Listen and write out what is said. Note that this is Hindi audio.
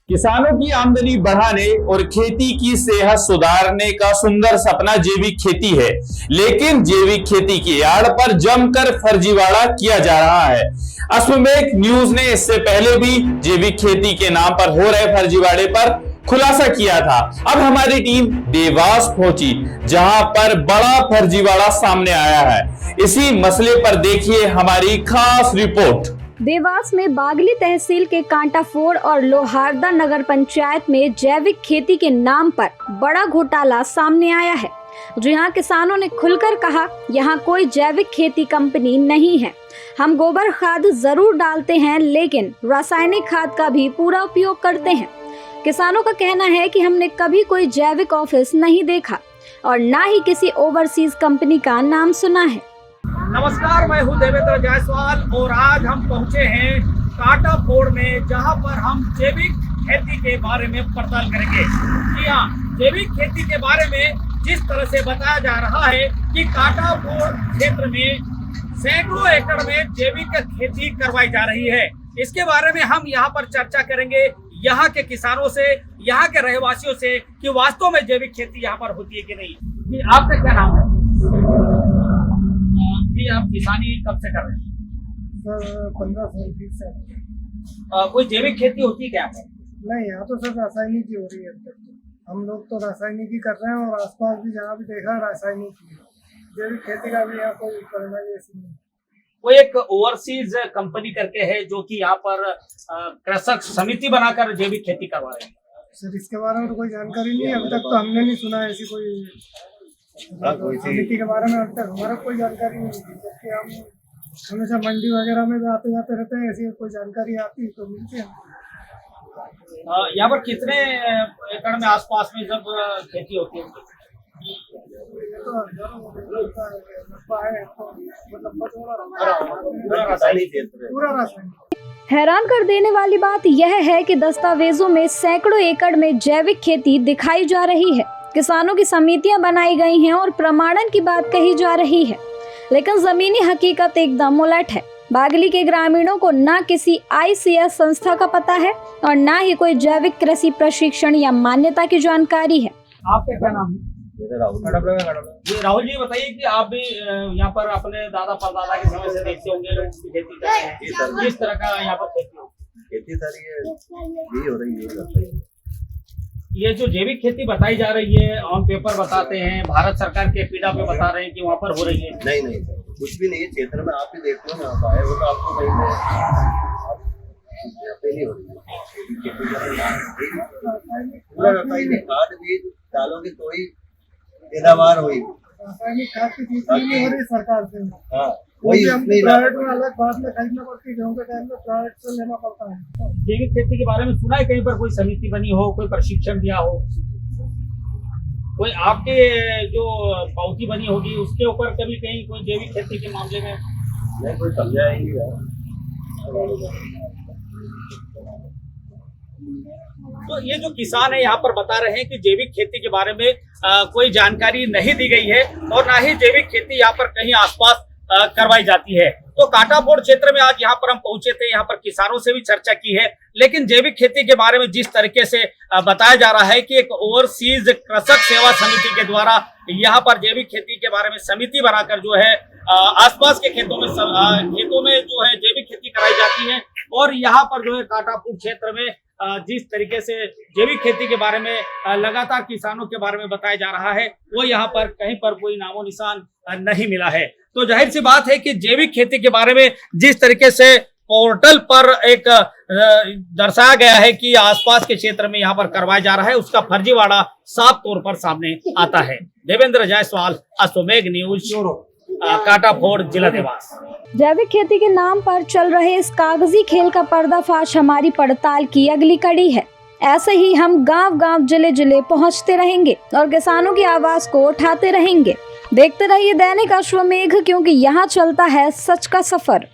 किसानों की आमदनी बढ़ाने और खेती की सेहत सुधारने का सुंदर सपना जैविक खेती है, लेकिन जैविक खेती की आड़ पर जमकर फर्जीवाड़ा किया जा रहा है। अश्वमेघ न्यूज ने इससे पहले भी जैविक खेती के नाम पर हो रहे फर्जीवाड़े पर खुलासा किया था। अब हमारी टीम देवास पहुंची, जहां पर बड़ा फर्जीवाड़ा सामने आया है। इसी मसले पर देखिए हमारी खास रिपोर्ट। देवास में बागली तहसील के कांटाफोड़ और लोहारदा नगर पंचायत में जैविक खेती के नाम पर बड़ा घोटाला सामने आया है। जी हां, किसानों ने खुलकर कहा, यहां कोई जैविक खेती कंपनी नहीं है। हम गोबर खाद जरूर डालते हैं, लेकिन रासायनिक खाद का भी पूरा उपयोग करते हैं। किसानों का कहना है कि हमने कभी कोई जैविक ऑफिस नहीं देखा और ना ही किसी ओवरसीज कंपनी का नाम सुना है। नमस्कार, मैं हूं देवेंद्र जायसवाल और आज हम पहुंचे हैं कांटाफोड़ में, जहां पर हम जैविक खेती के बारे में पड़ताल करेंगे। जी हां, जैविक खेती के बारे में जिस तरह से बताया जा रहा है कि कांटाफोड़ क्षेत्र में सैकड़ों एकड़ में जैविक खेती करवाई जा रही है, इसके बारे में हम यहाँ पर चर्चा करेंगे यहाँ के किसानों से, यहाँ के रहवासियों से कि वास्तव में जैविक खेती यहाँ पर होती है कि नहीं। जी, आपका क्या नाम है? जी, आप किसानी कब से कर रहे हैं? 15 साल 20 साल। कोई जैविक खेती होती है क्या यहाँ पर? नहीं, यहाँ तो सब रासायनिक ही हो रही है अब तक तो। हम लोग तो रासायनिक ही कर रहे हैं और आसपास भी जहाँ भी देख रहे हैं रासायनिक ही है। जैविक खेती का भी यहाँ कोई करना ऐसी नहीं। कोई एक ओवरसीज कंपनी करके है जो कि यहाँ पर कृषक समिति बनाकर जैविक खेती करवा रहे हैं। सर, इसके बारे में तो कोई जानकारी नहीं है, अभी तक तो हमने नहीं सुना ऐसी कोई समिति के बारे में। अभी तक हमारा कोई जानकारी नहीं थी, जबकि हम हमेशा मंडी वगैरह में भी आते जाते रहते हैं। ऐसी कोई जानकारी आती तो मिलती है। यहाँ पर कितने एकड़ में आसपास में जब खेती होती है? पूरा रासायनिक। हैरान कर देने वाली बात यह है कि दस्तावेजों में सैकड़ों एकड़ में जैविक खेती दिखाई जा रही है। किसानों की समितियां बनाई गई हैं और प्रमाणन की बात कही जा रही है, लेकिन जमीनी हकीकत एकदम उलट है। बागली के ग्रामीणों को न किसी ICS संस्था का पता है और न ही कोई जैविक कृषि प्रशिक्षण या मान्यता की जानकारी है। आपका क्या नाम है? राहुल जी, बताइए कि आप भी यहाँ पर अपने दादा परदादा के समय से देखते होंगे लोग खेती कर रहे हैं, किस तरह का यहाँ पर खेती सारी यही हो रही है। ये जो जैविक खेती बताई जा रही है, ऑन पेपर बताते हैं, भारत सरकार के पीड़ा पे बता रहे हैं कि वहाँ पर हो रही है। नहीं, कुछ भी नहीं है क्षेत्र में। आप भी देख लो ना, आप आए हो तो आपको कहीं नहीं हो रही है। पूरा रासायनिक खाद भी डालोगे तो ही पैदावार हुई। रासायनिक खाद की चीज नहीं हो रही सरकार से। हाँ, वही प्राइवेट में अलग बात में खरीदना पड़ती है, गेहूं के टाइम में प्राइवेट से लेना पड़ता है। जैविक खेती के बारे में सुना है कहीं पर कोई समिति बनी हो, कोई प्रशिक्षण दिया हो, कोई आपके जो पावती बनी होगी उसके ऊपर कभी कहीं कोई जैविक खेती के मामले में नहीं कोई समझा ही नहीं। तो ये जो किसान है यहाँ पर बता रहे हैं कि जैविक खेती के बारे में कोई जानकारी नहीं दी गई है और ना ही जैविक खेती यहाँ पर कहीं आसपास करवाई जाती है। तो कांटाफोड़ क्षेत्र में आज यहाँ पर हम पहुंचे थे, यहाँ पर किसानों से भी चर्चा की है, लेकिन जैविक खेती के बारे में जिस तरीके से बताया जा रहा है कि एक ओवरसीज कृषक सेवा समिति के द्वारा यहाँ पर जैविक खेती के बारे में समिति बनाकर जो है आसपास के खेतों में जो है जैविक खेती कराई जाती है। और यहाँ पर जो है कांटाफोड़ क्षेत्र में जिस तरीके से जैविक खेती के बारे में लगातार किसानों के बारे में बताया जा रहा है, वो यहाँ पर कहीं पर कोई नामो निशान नहीं मिला है। तो जाहिर सी बात है कि जैविक खेती के बारे में जिस तरीके से पोर्टल पर एक दर्शाया गया है कि आसपास के क्षेत्र में यहाँ पर करवाया जा रहा है, उसका फर्जीवाड़ा साफ तौर पर सामने आता है। देवेंद्र जायसवाल, अश्वमेघ न्यूज, कांटाफोड़, जिला देवास। जैविक खेती के नाम पर चल रहे इस कागजी खेल का पर्दाफाश हमारी पड़ताल की अगली कड़ी है। ऐसे ही हम गांव-गांव, जिले-जिले पहुंचते रहेंगे और किसानों की आवाज को उठाते रहेंगे। देखते रहिए दैनिक अश्वमेघ, क्योंकि यहाँ चलता है सच का सफर।